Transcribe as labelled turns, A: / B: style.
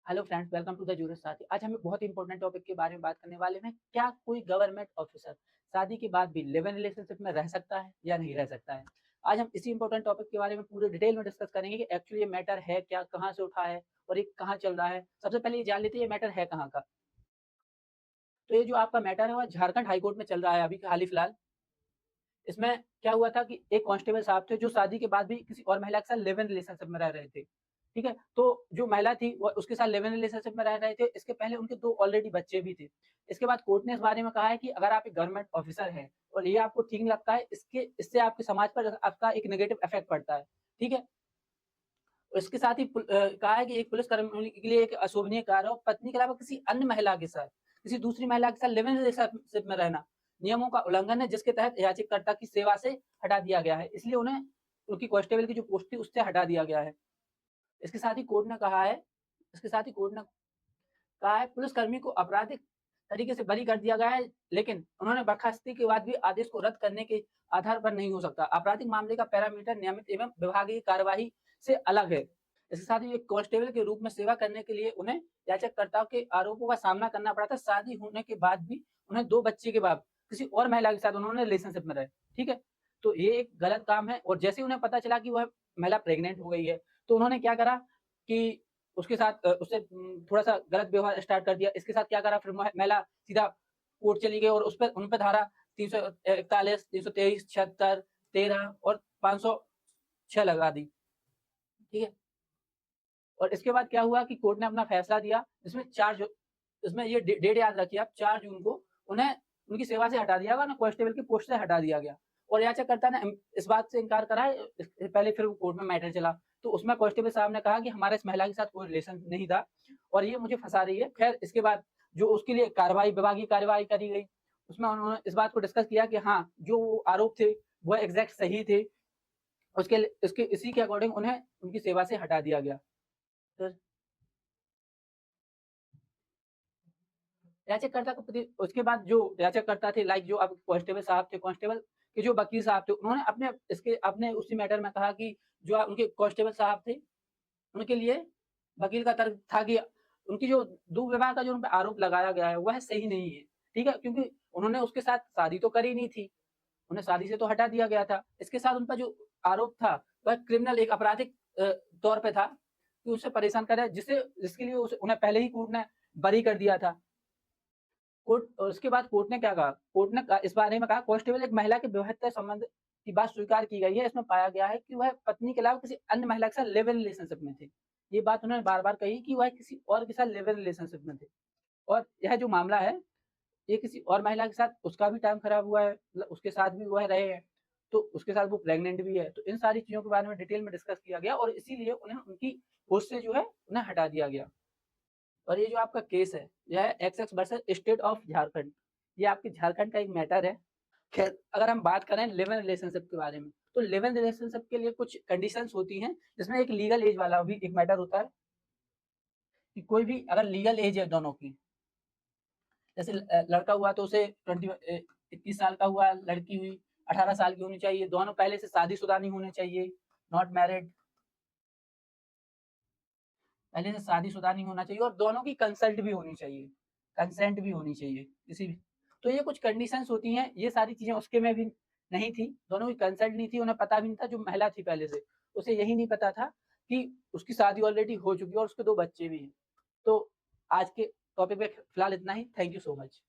A: Hello friends, welcome to the junior साथी। आज हम एक बहुत ही इंपॉर्टेंट टॉपिक के बारे में बात करने वाले हैं। क्या कोई गवर्नमेंट ऑफिसर शादी के बाद भी लिव इन रिलेशनशिप में रह सकता है या नहीं रह सकता है? आज हम इसी इंपॉर्टेंट टॉपिक के बारे में पूरे डिटेल में डिस्कस करेंगे कि एक्चुअली ये मैटर है क्या, कहाँ से उठा है और ये कहाँ चल रहा है। सबसे पहले ये जान लेते हैं ये मैटर है कहाँ का। तो ये जो आपका मैटर है वह झारखंड हाई कोर्ट में चल रहा है अभी हाल ही फिलहाल। इसमें क्या हुआ था कि एक कांस्टेबल साहब थे जो शादी के बाद भी किसी और महिला के साथ लिव इन रिलेशनशिप में रह रहे थे। ठीक है? तो जो महिला थी वो उसके साथ लिव इन रिलेशनशिप में रह रहे थे। इसके पहले उनके 2 ऑलरेडी बच्चे भी थे। इसके बाद कोर्ट ने इस बारे में कहा है कि अगर आप एक गवर्नमेंट ऑफिसर हैं और ये आपको ठीक नहीं लगता है, इससे आपके समाज पर आपका एक नेगेटिव इफेक्ट पड़ता है। ठीक है? और इसके साथ ही कहा है कि एक पुलिसकर्मी के लिए एक अशोभनीय कार्य और पत्नी के अलावा किसी अन्य महिला के साथ, किसी दूसरी महिला के साथ लिव इन रिलेशनशिप में रहना, नियमों का उल्लंघन है जिसके तहत याचिकाकर्ता की सेवा से हटा दिया गया है। इसलिए उन्हें उनकी कांस्टेबल की जो पोस्ट थी उससे हटा दिया गया है। इसके साथ ही कोर्ट ने कहा है इसके साथ ही कोर्ट ने कहा है पुलिसकर्मी को आपराधिक तरीके से बरी कर दिया गया है, लेकिन उन्होंने बर्खास्तगी के बाद भी आदेश को रद्द करने के आधार पर नहीं हो सकता। आपराधिक मामले का पैरामीटर नियमित एवं विभागीय कार्यवाही से अलग है। इसके साथ ही एक कांस्टेबल के रूप में सेवा करने के लिए उन्हें याचिकाकर्ताओं के आरोपों का सामना करना पड़ा था। शादी होने के बाद भी उन्हें 2 बच्चे के बाद किसी और महिला के साथ उन्होंने रिलेशनशिप में रहे। ठीक है? तो ये एक गलत काम है और जैसे ही उन्हें पता चला कि वह महिला प्रेग्नेंट हो गई है, तो उन्होंने क्या करा कि उसके साथ उससे थोड़ा-सा गलत व्यवहार स्टार्ट कर दिया। इसके साथ क्या करा फिर महिला सीधा कोर्ट चली गई और उन पे धारा 341, 323, 76, 13 और 506 लगा दी। ठीक है? और इसके बाद क्या हुआ कि कोर्ट ने अपना फैसला दिया इसमें ये डेट याद रखिए आप 4 जून को उन्हें उनकी सेवा से हटा दिया गया, उन्हें कांस्टेबल की पोस्ट से हटा दिया गया। और याचिकाकर्ता ने इस बात से इनकार करा है, पहले फिर कोर्ट में मैटर चला। तो उसमें कांस्टेबल साहब ने कहा कि हमारा इस महिला के साथ कोई रिलेशन नहीं था और ये मुझे फँसा रही है। खैर इसके बाद जो उसके लिए विभागीय कार्रवाई करी गई, उसमें उन्होंने इस बात को डिस्कस किया कि हाँ, जो आरोप थे वो एग्ज़ैक्ट सही थे। उसके लिए इसके इसी के अकॉर्डिंग उन्हें उनकी सेवा से हटा दिया गया। तो याचिकाकर्ता को प्रति उसके बाद जो याचिकाकर्ता थे लाइक जो अब कांस्टेबल साहब थे, कांस्टेबल के जो वकील साहब थे, उन्होंने अपने उसी मैटर में कहा कि जो उनके कांस्टेबल साहब थे, उनके लिए वकील का तर्क था कि उनकी जो दुर्व्यवहार का जो उन पे आरोप लगाया गया है, वह सही नहीं है। ठीक है? क्योंकि उन्होंने उसके साथ शादी तो करी नहीं थी, उन्हें शादी से तो हटा दिया गया था। इसके साथ उन पर जो आरोप था, वह क्रिमिनल एक आपराधिक तौर पे था कि उसे परेशान कर रहा है, जिसके लिए उन्हें पहले ही कोर्ट ने बरी कर दिया था। उसके बाद कोर्ट ने क्या कहा? कोर्ट ने इस बारे में कहा कांस्टेबल एक महिला के विवाहेतर संबंध की बात स्वीकार की गई है। इसमें पाया गया है कि वह पत्नी के अलावा किसी अन्य महिला के साथ लिव इन रिलेशनशिप में थे। ये बात उन्होंने बार-बार कही कि वह किसी और के साथ लिव इन रिलेशनशिप में थे और यह जो मामला है, ये किसी और महिला के साथ उसका भी टाइम खराब हुआ है, मतलब उसके साथ भी वह रहे हैं, तो उसके साथ वो प्रेग्नेंट भी है। तो इन सारी चीज़ों के बारे में डिटेल में डिस्कस किया गया और इसीलिए उन्हें उनकी पोस्ट से जो है, उन्हें हटा दिया गया। और ये जो आपका केस है, यह है x versus state of Jharkhand. ये आपके झारखंड का एक मैटर है। खैर अगर हम बात करें लिव इन रिलेशनशिप के बारे में, तो लिव इन रिलेशनशिप के लिए कुछ कंडीशंस होती हैं, जिसमें एक लीगल एज वाला भी एक मैटर होता है कि कोई भी अगर लीगल एज है दोनों की, जैसे लड़का हुआ तो उसे 21 साल का हुआ, लड़की हुई 18 साल की होनी चाहिए, दोनों पहले से शादीशुदा नहीं होने चाहिए, नॉट मैरिड, पहले से शादीशुदा नहीं होना चाहिए और दोनों की कंसेंट भी होनी चाहिए किसी भी। तो ये कुछ कंडीशंस होती हैं, ये सारी चीज़ें उसके में भी नहीं थी, दोनों की कंसेंट नहीं थी, उन्हें पता भी नहीं था जो महिला थी पहले से, उसे यही नहीं पता था कि उसकी शादी ऑलरेडी हो चुकी है और उसके 2 बच्चे भी हैं। तो आज के टॉपिक पे फिलहाल इतना ही। Thank you so much.